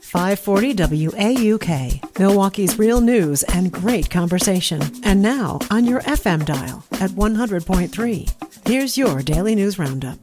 540 WAUK, Milwaukee's real news and great conversation. And now on your FM dial at 100.3. Here's your Daily News Roundup.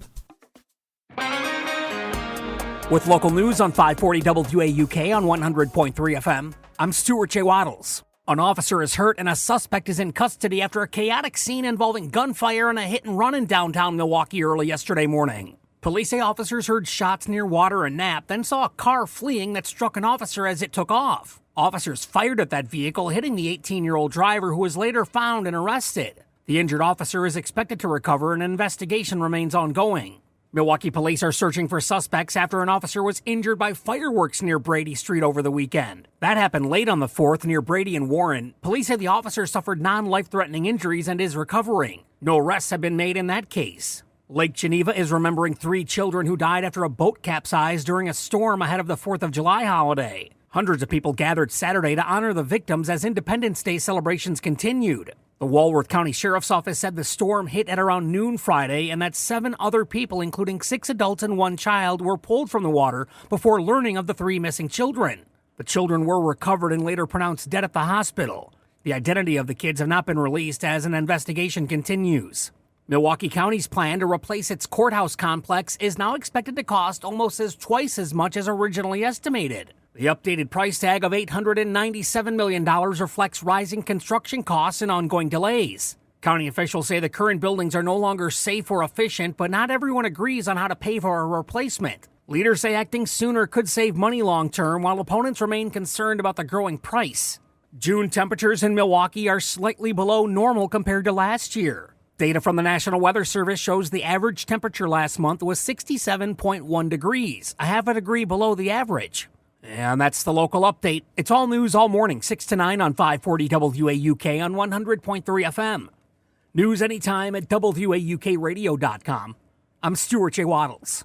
With local news on 540 WAUK on 100.3 FM, I'm Stuart J. Waddles. An officer is hurt and a suspect is in custody after a chaotic scene involving gunfire and a hit-and-run in downtown Milwaukee early yesterday morning. Police say officers heard shots near Water and Knapp, then saw a car fleeing that struck an officer as it took off. Officers fired at that vehicle, hitting the 18-year-old driver, who was later found and arrested. The injured officer is expected to recover and an investigation remains ongoing. Milwaukee police are searching for suspects after an officer was injured by fireworks near Brady Street over the weekend. That happened late on the 4th near Brady and Warren. Police say the officer suffered non-life-threatening injuries and is recovering. No arrests have been made in that case. Lake Geneva is remembering 3 children who died after a boat capsized during a storm ahead of the 4th of July holiday. Hundreds of people gathered Saturday to honor the victims as Independence Day celebrations continued. The Walworth County Sheriff's Office said the storm hit at around noon Friday and that 7 other people, including 6 adults and 1 child, were pulled from the water before learning of the 3 missing children. The children were recovered and later pronounced dead at the hospital. The identity of the kids have not been released as an investigation continues. Milwaukee County's plan to replace its courthouse complex is now expected to cost almost twice as much as originally estimated. The updated price tag of $897 million reflects rising construction costs and ongoing delays. County officials say the current buildings are no longer safe or efficient, but not everyone agrees on how to pay for a replacement. Leaders say acting sooner could save money long term, while opponents remain concerned about the growing price. June temperatures in Milwaukee are slightly below normal compared to last year. Data from the National Weather Service shows the average temperature last month was 67.1 degrees, a half a degree below the average. And that's the local update. It's all news all morning, 6 to 9 on 540 WAUK on 100.3 FM. News anytime at WAUKradio.com. I'm Stuart J. Waddles.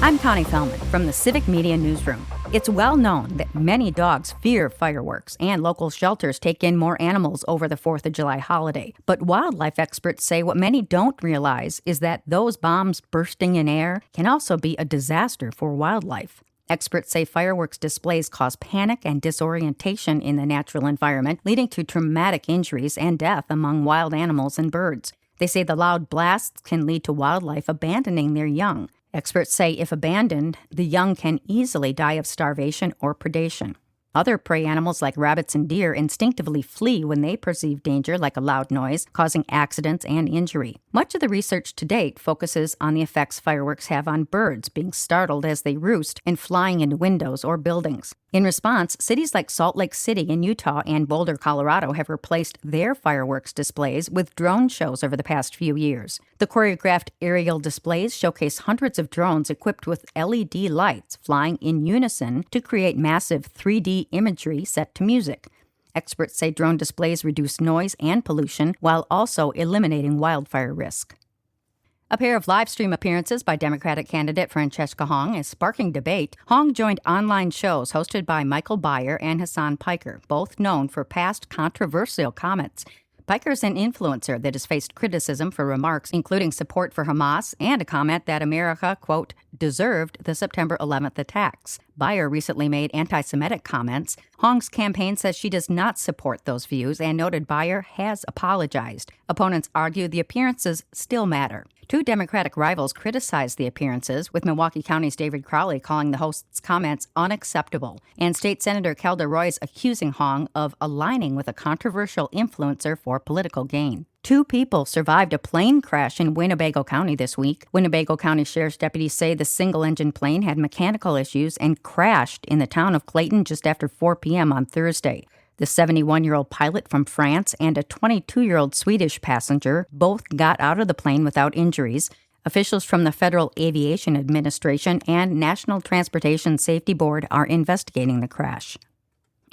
I'm Connie Fellman from the Civic Media Newsroom. It's well known that many dogs fear fireworks, and local shelters take in more animals over the 4th of July holiday. But wildlife experts say what many don't realize is that those bombs bursting in air can also be a disaster for wildlife. Experts say fireworks displays cause panic and disorientation in the natural environment, leading to traumatic injuries and death among wild animals and birds. They say the loud blasts can lead to wildlife abandoning their young. Experts say if abandoned, the young can easily die of starvation or predation. Other prey animals like rabbits and deer instinctively flee when they perceive danger, like a loud noise, causing accidents and injury. Much of the research to date focuses on the effects fireworks have on birds being startled as they roost and flying into windows or buildings. In response, cities like Salt Lake City in Utah and Boulder, Colorado have replaced their fireworks displays with drone shows over the past few years. The choreographed aerial displays showcase hundreds of drones equipped with LED lights flying in unison to create massive 3D imagery set to music. Experts say drone displays reduce noise and pollution while also eliminating wildfire risk. A pair of live stream appearances by Democratic candidate Francesca Hong is sparking debate. Hong joined online shows hosted by Michael Beyer and Hassan Piker, both known for past controversial comments. Piker's an influencer that has faced criticism for remarks including support for Hamas and a comment that America, quote, deserved the September 11th attacks. Beyer recently made anti-Semitic comments. Hong's campaign says she does not support those views and noted Beyer has apologized. Opponents argue the appearances still matter. 2 Democratic rivals criticized the appearances, with Milwaukee County's David Crowley calling the host's comments unacceptable, and State Senator Kelda Royce accusing Hong of aligning with a controversial influencer for political gain. 2 people survived a plane crash in Winnebago County this week. Winnebago County Sheriff's deputies say the single-engine plane had mechanical issues and crashed in the town of Clayton just after 4 p.m. on Thursday. The 71-year-old pilot from France and a 22-year-old Swedish passenger both got out of the plane without injuries. Officials from the Federal Aviation Administration and National Transportation Safety Board are investigating the crash.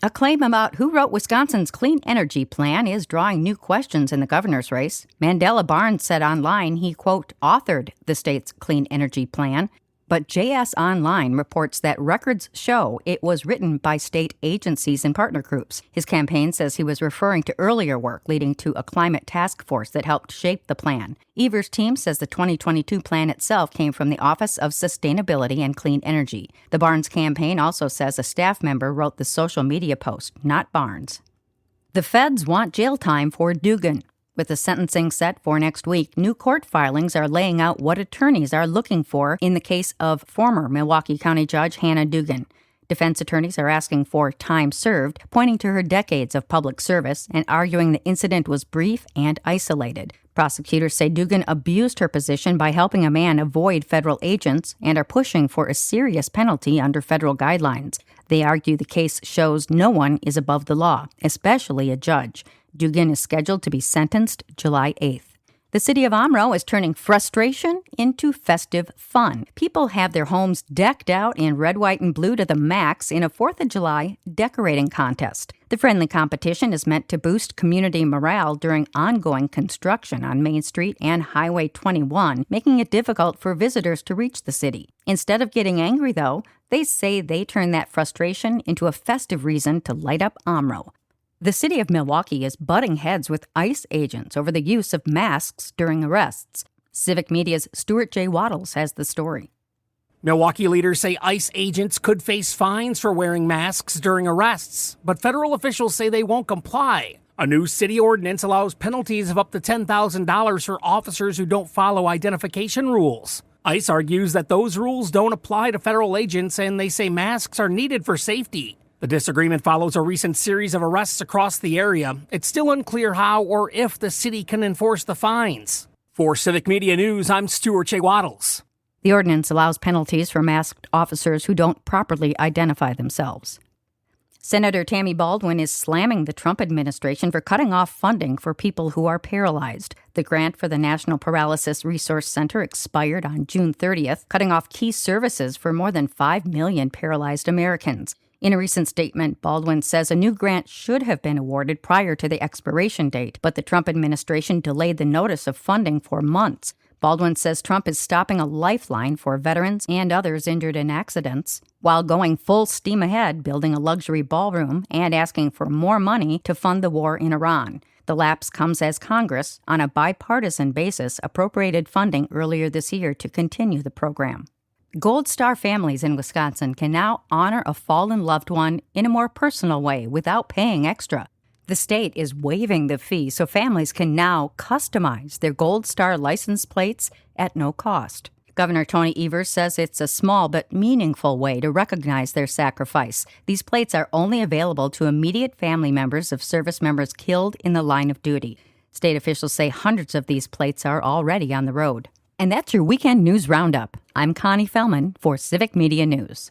A claim about who wrote Wisconsin's clean energy plan is drawing new questions in the governor's race. Mandela Barnes said online he, quote, authored the state's clean energy plan. But JS Online reports that records show it was written by state agencies and partner groups. His campaign says he was referring to earlier work leading to a climate task force that helped shape the plan. Evers' team says the 2022 plan itself came from the Office of Sustainability and Clean Energy. The Barnes campaign also says a staff member wrote the social media post, not Barnes. The feds want jail time for Dugan. With the sentencing set for next week, new court filings are laying out what attorneys are looking for in the case of former Milwaukee County Judge Hannah Dugan. Defense attorneys are asking for time served, pointing to her decades of public service and arguing the incident was brief and isolated. Prosecutors say Dugan abused her position by helping a man avoid federal agents and are pushing for a serious penalty under federal guidelines. They argue the case shows no one is above the law, especially a judge. Dugan is scheduled to be sentenced July 8th. The city of Omro is turning frustration into festive fun. People have their homes decked out in red, white, and blue to the max in a 4th of July decorating contest. The friendly competition is meant to boost community morale during ongoing construction on Main Street and Highway 21, making it difficult for visitors to reach the city. Instead of getting angry, though, they say they turn that frustration into a festive reason to light up Omro. The city of Milwaukee is butting heads with ICE agents over the use of masks during arrests. Civic Media's Stuart J. Waddles has the story. Milwaukee leaders say ICE agents could face fines for wearing masks during arrests, but federal officials say they won't comply. A new city ordinance allows penalties of up to $10,000 for officers who don't follow identification rules. ICE argues that those rules don't apply to federal agents, and they say masks are needed for safety. The disagreement follows a recent series of arrests across the area. It's still unclear how or if the city can enforce the fines. For Civic Media News, I'm Stuart J. Waddles. The ordinance allows penalties for masked officers who don't properly identify themselves. Senator Tammy Baldwin is slamming the Trump administration for cutting off funding for people who are paralyzed. The grant for the National Paralysis Resource Center expired on June 30th, cutting off key services for more than 5 million paralyzed Americans. In a recent statement, Baldwin says a new grant should have been awarded prior to the expiration date, but the Trump administration delayed the notice of funding for months. Baldwin says Trump is stopping a lifeline for veterans and others injured in accidents, while going full steam ahead building a luxury ballroom and asking for more money to fund the war in Iran. The lapse comes as Congress, on a bipartisan basis, appropriated funding earlier this year to continue the program. Gold Star families in Wisconsin can now honor a fallen loved one in a more personal way without paying extra. The state is waiving the fee so families can now customize their Gold Star license plates at no cost. Governor Tony Evers says it's a small but meaningful way to recognize their sacrifice. These plates are only available to immediate family members of service members killed in the line of duty. State officials say hundreds of these plates are already on the road. And that's your Weekend News Roundup. I'm Connie Fellman for Civic Media News.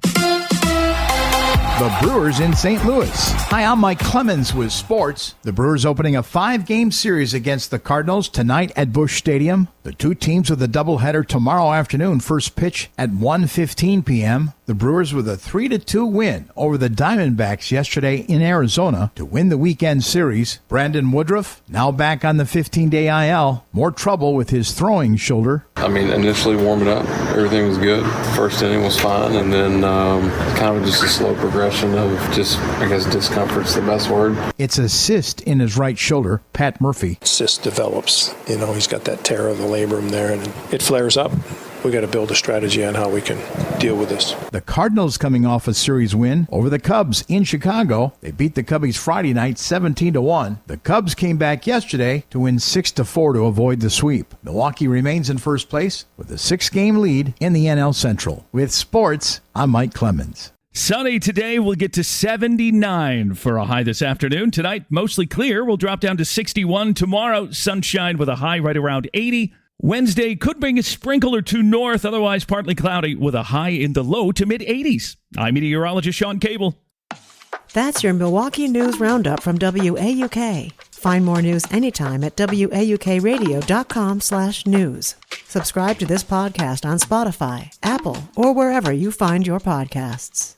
The Brewers in St. Louis. Hi, I'm Mike Clemens with sports. The Brewers opening a 5-game series against the Cardinals tonight at Busch Stadium. The two teams with a doubleheader tomorrow afternoon. First pitch at 1:15 p.m. The Brewers with a 3-2 win over the Diamondbacks yesterday in Arizona to win the weekend series. Brandon Woodruff now back on the 15-day IL. More trouble with his throwing shoulder. Initially warming up, everything was good. First inning was fine, and then kind of just a slow progression of discomfort's the best word. It's a cyst in his right shoulder. Pat Murphy. Cyst develops. He's got that tear of the labrum there, and it flares up. We got to build a strategy on how we can deal with this. The Cardinals coming off a series win over the Cubs in Chicago. They beat the Cubbies Friday night 17-1. The Cubs came back yesterday to win 6-4 to avoid the sweep. Milwaukee remains in first place with a 6-game lead in the NL Central. With sports, I'm Mike Clemens. Sunny today. We'll get to 79 for a high this afternoon. Tonight, mostly clear. We'll drop down to 61. Tomorrow, sunshine with a high right around 80. Wednesday could bring a sprinkle or two north, otherwise partly cloudy with a high in the low to mid-80s. I'm meteorologist Sean Cable. That's your Milwaukee News Roundup from WAUK. Find more news anytime at waukradio.com/news. Subscribe to this podcast on Spotify, Apple, or wherever you find your podcasts.